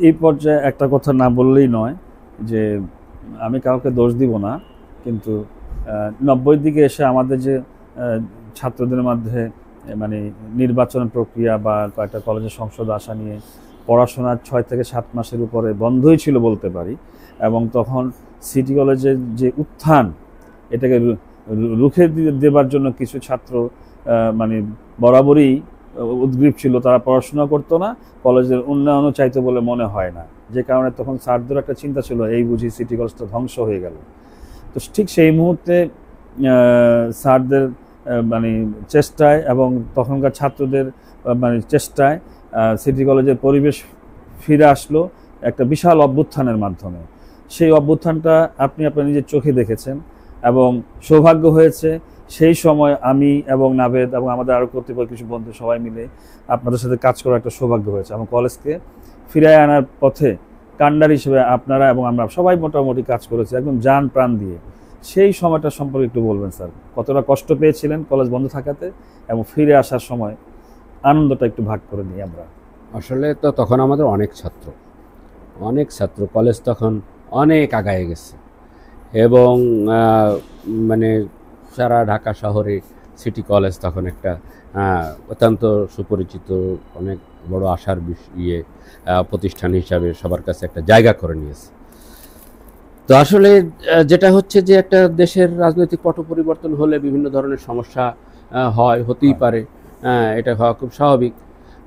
এই পর্যায়ে একটা কথা না বললেই নয় যে আমি কাউকে দোষ দিব না, কিন্তু 90-র দিকে এসে আমাদের যে ছাত্রদের মধ্যে মানে নির্বাচন প্রক্রিয়া বা কয়েকটা কলেজের সংসদ আসা নিয়ে পড়াশোনা 6 থেকে 7 মাসের উপরে বন্ধই ছিল বলতে পারি, এবং তখন সিটি কলেজের যে উত্থান এটাকে রুখে দেবার জন্য কিছু ছাত্র মানে বরাবরই উদ্গ্রীব ছিল, তারা পড়াশোনা করতো না, কলেজের উন্নয়নও চাইতো বলে মনে হয় না, যে কারণে তখন স্যারদের একটা চিন্তা ছিল এই বুঝি সিটি কলেজটা ধ্বংস হয়ে গেল। তো ঠিক সেই মুহূর্তে স্যারদের মানে চেষ্টায় এবং তখনকার ছাত্রদের মানে চেষ্টায় সিটি কলেজের পরিবেশ ফিরে আসলো একটা বিশাল অভ্যুত্থানের মাধ্যমে। সেই অভ্যুত্থানটা আপনি আপনার নিজের চোখে দেখেছেন, এবং সৌভাগ্য হয়েছে সেই সময় আমি এবং নাভেদ এবং আমাদের আরও কতিপয় কিছু বন্ধু সবাই মিলে আপনাদের সাথে কাজ করার একটা সৌভাগ্য হয়েছে, এবং কলেজকে ফিরিয়ে আনার পথে কান্ডার হিসেবে আপনারা এবং আমরা সবাই মোটামুটি কাজ করেছি একদম জান প্রাণ দিয়ে। সেই সময়টা সম্পর্কে একটু বলবেন স্যার, কতটা কষ্ট পেয়েছিলেন কলেজ বন্ধ থাকাতে, এবং ফিরে আসার সময় আনন্দটা একটু ভাগ করে নিই আমরা। আসলে তো তখন আমাদের অনেক ছাত্র, কলেজ তখন অনেক আগায় গেছে, এবং মানে সারা ঢাকা শহরে সিটি কলেজ তখন একটা অত্যন্ত সুপরিচিত অনেক বড় আশার প্রতিষ্ঠান হিসাবে সবার কাছে একটা জায়গা করে নিয়েছে। তো আসলে যেটা হচ্ছে যে একটা দেশের রাজনৈতিক পট পরিবর্তন হলে বিভিন্ন ধরনের সমস্যা হতেই পারে, এটা হওয়া খুব স্বাভাবিক।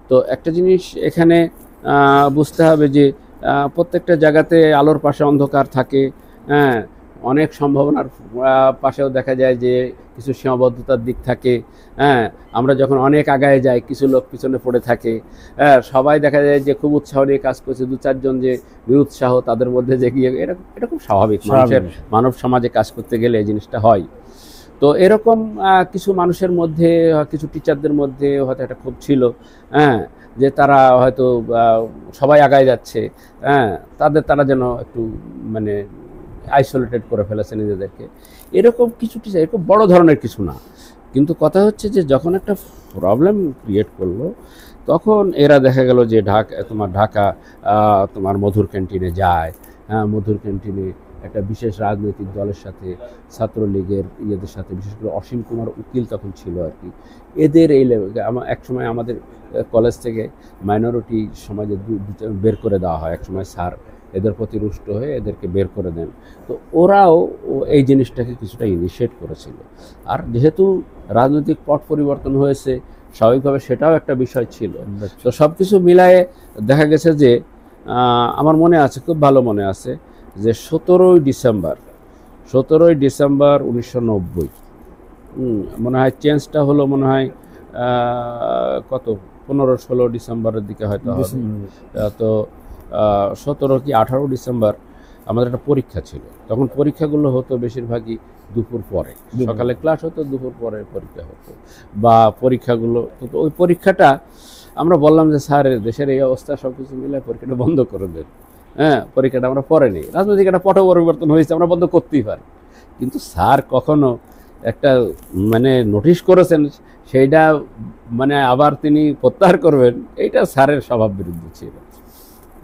তো একটা জিনিস এখানে বুঝতে হবে যে প্রত্যেকটা জায়গাতে আলোর পাশে অন্ধকার থাকে, অনেক সম্ভাবনার পাশেও দেখা যায় যে কিছু সীমাবদ্ধতার দিক থাকে। আমরা যখন অনেক আগায় যাই কিছু লোক পিছনে পড়ে থাকে, সবাই দেখা যায় যে খুব উৎসাহ নিয়ে কাজ করছে, 2-4 জন যে নিরুৎসাহ তাদের মধ্যে যে গিয়ে এটা খুব স্বাভাবিক, মানব সমাজে কাজ করতে গেলে এই জিনিসটা হয়। তো এরকম কিছু মানুষের মধ্যে, কিছু টিচারদের মধ্যে হয়তো একটা ক্ষোভ ছিল, যে তারা হয়তো সবাই আগায় যাচ্ছে, তারা যেন একটু মানে আইসোলেটেড করে ফেলেছে নিজেদেরকে, এরকম কিছু টিচার, এরকম বড় ধরনের কিছু না। কিন্তু কথা হচ্ছে যে যখন একটা প্রবলেম ক্রিয়েট করলো তখন এরা দেখা গেল যে ঢাকা তোমার মধুর ক্যান্টিনে যায়, মধুর ক্যান্টিনে একটা বিশেষ রাজনৈতিক দলের সাথে, ছাত্রলীগের ইয়েদের সাথে, বিশেষ করে অসীম কুমার উকিল তখন ছিল আর কি, এদের এই একসময় আমাদের কলেজ থেকে মাইনরিটি সমাজে বের করে দেওয়া হয়, একসময় স্যার এদের প্রতি রুষ্ট হয়ে এদেরকে বের করে দেন। তো ওরাও এই জিনিসটাকে কিছুটা ইনিশিয়েট করেছিল। আর যেহেতু রাজনৈতিক পট পরিবর্তন হয়েছে, স্বাভাবিকভাবে সেটাও একটা বিষয় ছিল। তো সব কিছু মিলায়ে দেখা গেছে যে আমার মনে আছে, খুব ভালো মনে আছে যে 17ই ডিসেম্বর 1990 মনে হয় চেঞ্জটা হলো মনে হয় কত 15-16 ডিসেম্বরের দিকে হয়তো হবে। তো 17 কি 18 ডিসেম্বর আমাদের একটা পরীক্ষা ছিল। তখন পরীক্ষাগুলো হতো বেশিরভাগই দুপুর পরে, সকালে ক্লাস হতো, দুপুর পরে পরীক্ষা হতো, বা পরীক্ষাগুলো। তো ওই পরীক্ষাটা আমরা বললাম যে স্যার দেশের এই অবস্থা, সব কিছু মিলে পরীক্ষাটা বন্ধ করে দেন, পরীক্ষাটা আমরা পরে নিই, রাজনৈতিক একটা পট পরিবর্তন হয়েছে, আমরা বন্ধ করতেই পারি। কিন্তু স্যার কখনো একটা মানে নোটিশ করেছেন সেইটা মানে আবার তিনি প্রত্যাহার করবেন, এইটা স্যারের স্বভাব বিরুদ্ধে ছিল।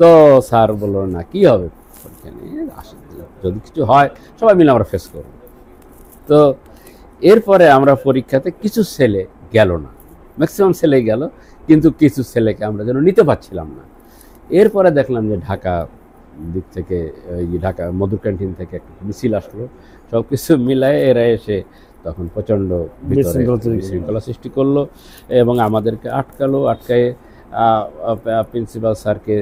তো স্যার বলল না, কি হবে পরীক্ষা নিয়ে, যদি কিছু হয় সবাই মিলে আমরা ফেস করব। তো এরপরে আমরা পরীক্ষাতে কিছু ছেলে গেল না, ম্যাক্সিমাম ছেলে গেল, কিন্তু কিছু ছেলেকে আমরা যেন নিতে পারছিলাম না। এরপরে দেখলাম যে ঢাকা দিক থেকে, ঢাকা মধুর ক্যান্টিন থেকে একটা মিছিল আসলো, সব কিছু মিলায় এরা এসে তখন প্রচণ্ড বিশৃঙ্খলা সৃষ্টি করলো এবং আমাদেরকে আটকায়ে প্রিন্সিপাল স্যারকে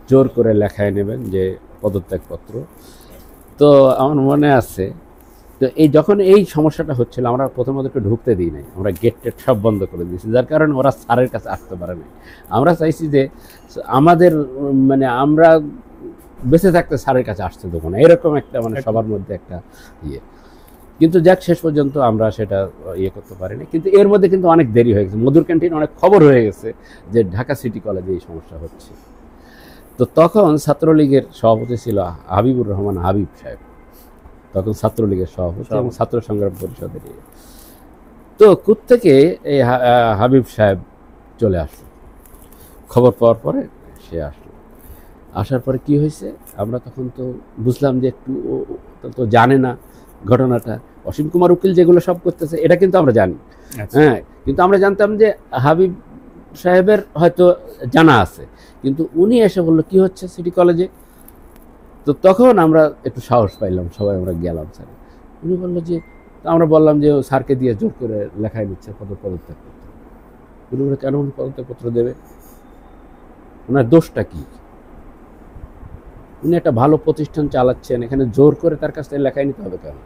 জোর করে লেখায় নেবেন যে পদত্যাগপত্র। তো আমার মনে আছে, তো যখন এই সমস্যাটা হচ্ছিল, আমরা প্রথমত একটু ঢুকতে দিই নাই, আমরা গেট টেট সব বন্ধ করে দিয়েছি, যার কারণে ওরা স্যারের কাছে আসতে পারে নাই। আমরা চাইছি যে আমাদের মানে আমরা বেঁচে থাকতে স্যারের কাছে আসতে দেবো না, এরকম একটা মানে সবার মধ্যে একটা ইয়ে। কিন্তু যাক, শেষ পর্যন্ত আমরা সেটা করতে পারিনি। কিন্তু এর মধ্যে কিন্তু অনেক দেরি হয়ে গেছে, মধুর ক্যান্টিন অনেক খবর হয়ে গেছে যে ঢাকা সিটি কলেজে এই সমস্যা হচ্ছে। তো তখন ছাত্রলীগের সভাপতি ছিল হাবিবুর রহমান হাবিব সাহেব, তখন ছাত্রলীগের সভাপতি এবং ছাত্র সংগ্রাম পরিষদের। তো কোত্থেকে এই হাবিব সাহেব চলে আসলো, খবর পাওয়ার পরে সে আসলো, আসার পরে কি হয়েছে, আমরা তখন তো বুঝলাম যে একটু তো জানে না ঘটনাটা। অসীম কুমার উকিল যেগুলো সব করতেছে এটা কিন্তু আমরা জানি, হ্যাঁ, কিন্তু আমরা জানতাম যে হাবিব সাহেবের হয়তো জানা আছে, কিন্তু উনি এসে বললো কি হচ্ছে সিটি কলেজে। তো তখন আমরা একটু সাহস পাইলাম, সবাই আমরা গেলাম স্যার। উনি বললো যে, আমরা বললাম যে স্যারকে দিয়ে জোর করে লেখায় নিচ্ছে পদত্যাগপত্র। উনি বলে কেন উনি পদত্যাগপত্র দেবে, ওনার দোষটা কি? উনি একটা ভালো প্রতিষ্ঠান চালাচ্ছেন, এখানে জোর করে তার কাছ থেকে লেখায় নিতে হবে কেন?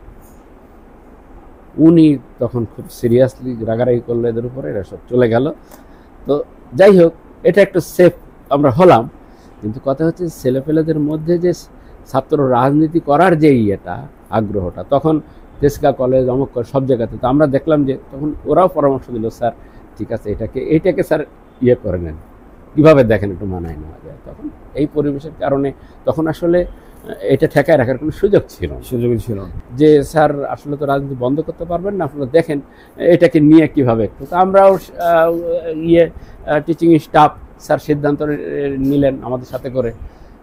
উনি তখন খুব সিরিয়াসলি রাগারাগি করলো এদের উপরে, এরা সব চলে গেল। তো যাই হোক, এটা একটু সেফ আমরা হলাম। কিন্তু কথা হচ্ছে ছেলেপেলেদের মধ্যে যে ছাত্র রাজনীতি করার যে ইয়েটা, আগ্রহটা, তখন তেজগা কলেজ অমুক সব জায়গাতে, তো আমরা দেখলাম যে তখন ওরাও পরামর্শ দিল, স্যার ঠিক আছে এইটাকে স্যার ইয়ে করে নেন, কীভাবে দেখেন একটু মানায় নেওয়া যায়। তখন এই পরিবেশের কারণে তখন আসলে এটা ঠেকায় রাখার কোনো সুযোগ ছিল যে স্যার আসলে তো রাজনীতি বন্ধ করতে পারবেন না, আপনারা দেখেন এটাকে নিয়ে কীভাবে একটু। তো আমরাও টিচিং স্টাফ স্যার সিদ্ধান্ত নিলেন আমাদের সাথে করে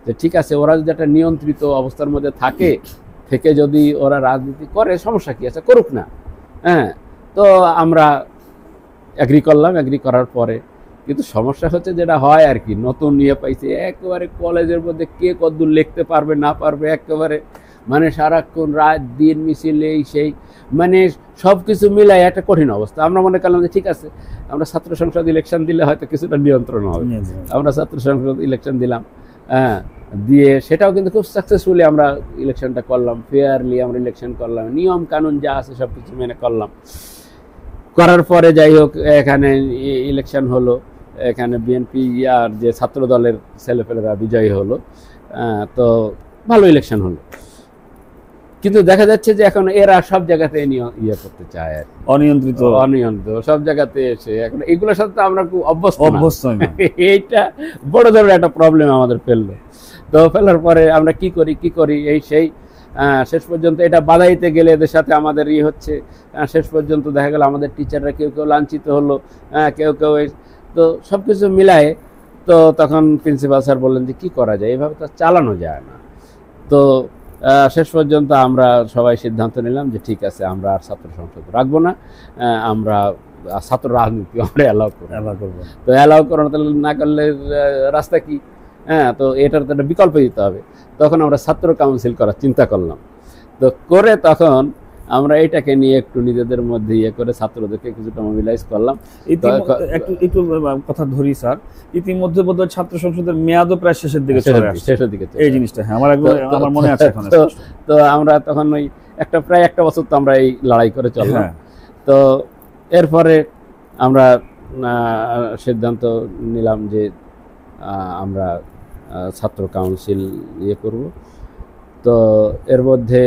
যে ঠিক আছে, ওরা যদি একটা নিয়ন্ত্রিত অবস্থার মধ্যে থেকে যদি ওরা রাজনীতি করে সমস্যা কী আছে, করুক না, হ্যাঁ। তো আমরা অ্যাগ্রি করলাম, অ্যাগ্রি করার পরে কিন্তু সমস্যা হচ্ছে যেটা হয় আর কি, নতুন ইয়ে পাইছে একেবারে কলেজের মধ্যে কে কতদূর লিখতে পারবে না পারবে, একেবারে মানে সারাক্ষণ রাত দিন মিছিল এই সেই, মানে সব কিছু মিলাই একটা কঠিন অবস্থা। আমরা মনে করলাম যে ঠিক আছে, আমরা ছাত্র সংসদ ইলেকশন দিলে হয়তো কিছুটা নিয়ন্ত্রণ হবে। আমরা ছাত্র সংসদ ইলেকশন দিলাম, হ্যাঁ, দিয়ে সেটাও কিন্তু খুব সাকসেসফুলি আমরা ইলেকশনটা করলাম, ফেয়ারলি আমরা ইলেকশন করলাম, নিয়ম কানুন যা আছে সব কিছু মেনে করলাম। করার পরে যাই হোক, এখানে ইলেকশন হলো, এখানে বিএনপি আর যে ছাত্র দলের ছেলেপেলেরা বিজয়ী হলো। তো ভালো ইলেকশন হলো, কিন্তু দেখা যাচ্ছে যে এখন এরা সব জায়গাতে ইয়ে করতে চায় আর অনিয়ন্ত্রিত সব জায়গাতে এসে এখন এগুলোর সাথে আমরা খুব অভ্যস্ত এইটা বড় ধরনের একটা প্রবলেম আমাদের ফেললো। তো ফেলার পরে আমরা কি করি এই সেই, শেষ পর্যন্ত এটা বাধাইতে গেলে এদের সাথে আমাদের হচ্ছে, শেষ পর্যন্ত দেখা গেল আমাদের টিচাররা কেউ লাঞ্ছিত হলো, কেউ তো সব কিছু মিলায়ে তো তখন প্রিন্সিপাল স্যার বললেন যে কি করা যায়, এভাবে তো চালানো যায় না। তো শেষ পর্যন্ত আমরা সবাই সিদ্ধান্ত নিলাম যে ঠিক আছে, আমরা আর ছাত্র সংসদ রাখবো না, আমরা ছাত্র রাজনীতি আমরা অ্যালাউ করবো। তো অ্যালাউ করানো না করলে রাস্তা কি, হ্যাঁ, তো এটার তো একটা বিকল্প দিতে হবে। তখন আমরা ছাত্র কাউন্সিল করার চিন্তা করলাম। তো করে তখন আমরা এটাকে নিয়ে একটু নিজেদের মধ্যে ইয়ে করে ছাত্রদেরকে কিছুটা মোবিলাইজ করলাম। একটু কথা ধরি স্যার, ইতিমধ্যে বোধহয় ছাত্র সংসদের মেয়াদও প্রায় শেষের দিকে এই জিনিসটা, হ্যাঁ, আমার মনে আছে। তো আমরা তখন ওই প্রায় একটা বছর তো আমরা এই লড়াই করে চললাম। তো এরপরে আমরা সিদ্ধান্ত নিলাম যে আমরা ছাত্র কাউন্সিল ইয়ে করব। তো এর মধ্যে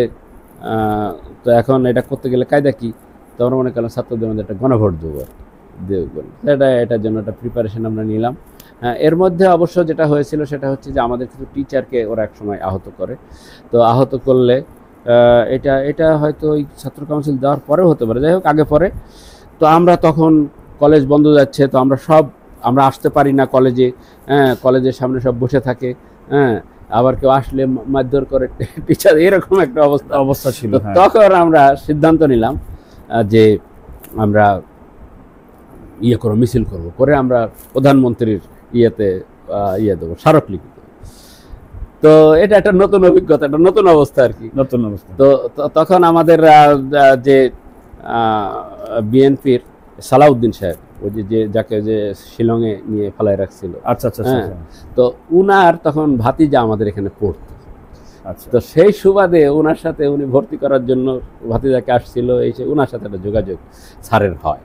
তো এখন এটা করতে গেলে কায়দা কি, তো আমরা মনে করলাম ছাত্রদের মধ্যে একটা গণভোট দেবো, এটার জন্য একটা প্রিপারেশন আমরা নিলাম। এর মধ্যে অবশ্য যেটা হয়েছিল সেটা হচ্ছে যে আমাদের কিছু টিচারকে ওরা এক সময় আহত করে। তো আহত করলে এটা হয়তো ওই ছাত্র কাউন্সিল দেওয়ার পরেও হতে পারে, যাই হোক আগে পরে। তো আমরা তখন কলেজ বন্ধ যাচ্ছে, তো আমরা আসতে পারি না কলেজে, হ্যাঁ, কলেজের সামনে সব বসে থাকে, হ্যাঁ, আবার কেউ আসলে মারধর করে টিচার, এরকম একটা অবস্থা ছিল। তখন আমরা সিদ্ধান্ত নিলাম যে আমরা মিছিল করে আমরা প্রধানমন্ত্রীর দেবো, স্মারকলিপি দেবো। তো এটা একটা নতুন অভিজ্ঞতা, একটা নতুন অবস্থা আর কি, নতুন অবস্থা। তো তখন আমাদের যে বিএনপির সালাউদ্দিন সাহেব, ওই যে যাকে যে শিলংয়ে নিয়ে ফেলায় রাখছিল, আচ্ছা, তো উনার তখন ভাতিজা আমাদের এখানে পড়তো। তো সেই সুবাদে ওনার সাথে উনি ভর্তি করার জন্য ভাতিজাকে আসছিল, ওনার সাথে একটা যোগাযোগ স্যারের হয়।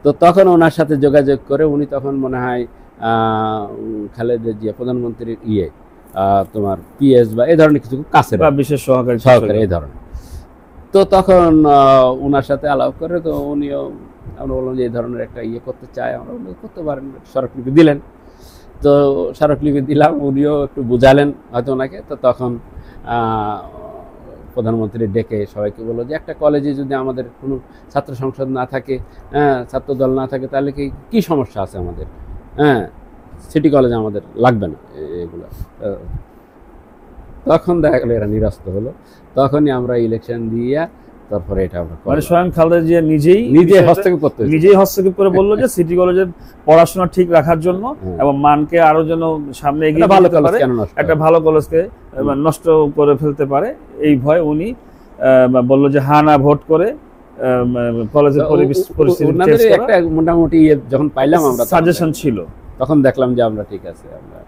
তো তখন ওনার সাথে যোগাযোগ করে উনি তখন মনে হয় খালেদা জিয়া প্রধানমন্ত্রীর তোমার পিএস বা এই ধরনের কিছু কাছে বিশেষ সহকারী এই ধরনের। তো তখন ওনার সাথে আলাপ করে, তো উনিও আমরা বললাম যে এই ধরনের একটা করতে চাই, আমরা করতে পারেন, স্মারকলিপি দিলেন। তো স্মারকলিপি দিলাম, উনিও একটু বুঝালেন হয়তো ওনাকে। তো তখন প্রধানমন্ত্রী ডেকে সবাইকে বললো যে একটা কলেজে যদি আমাদের কোনো ছাত্র সংসদ না থাকে, হ্যাঁ, ছাত্র দল না থাকে, তাহলে কি সমস্যা আছে আমাদের, হ্যাঁ, সিটি কলেজে আমাদের লাগবে না এগুলো। তখন দেখা গেলো এরা নিরস্ত হলো, তখনই আমরা ইলেকশন দিয়ে তারপরে এটা আমরা মানে স্বয়ং খালেদা জিয়া নিজে হস্তক্ষেপ করতে হয়েছে। নিজেই হস্তক্ষেপ করে বললো যে সিটি কলেজের পড়াশোনা ঠিক রাখার জন্য এবং মানকে আরো যেন সামনে এগিয়ে ভালো যেতে পারে, একটা ভালো কলেজকে নষ্ট করে ফেলতে পারে এই ভয় উনি বললো যে হা না ভোট করে কলেজের পরিস্থিতি একটা মোটামুটি যখন পাইলাম আমরা সাজেশন ছিল, তখন দেখলাম যে আমরা ঠিক আছে, আমরা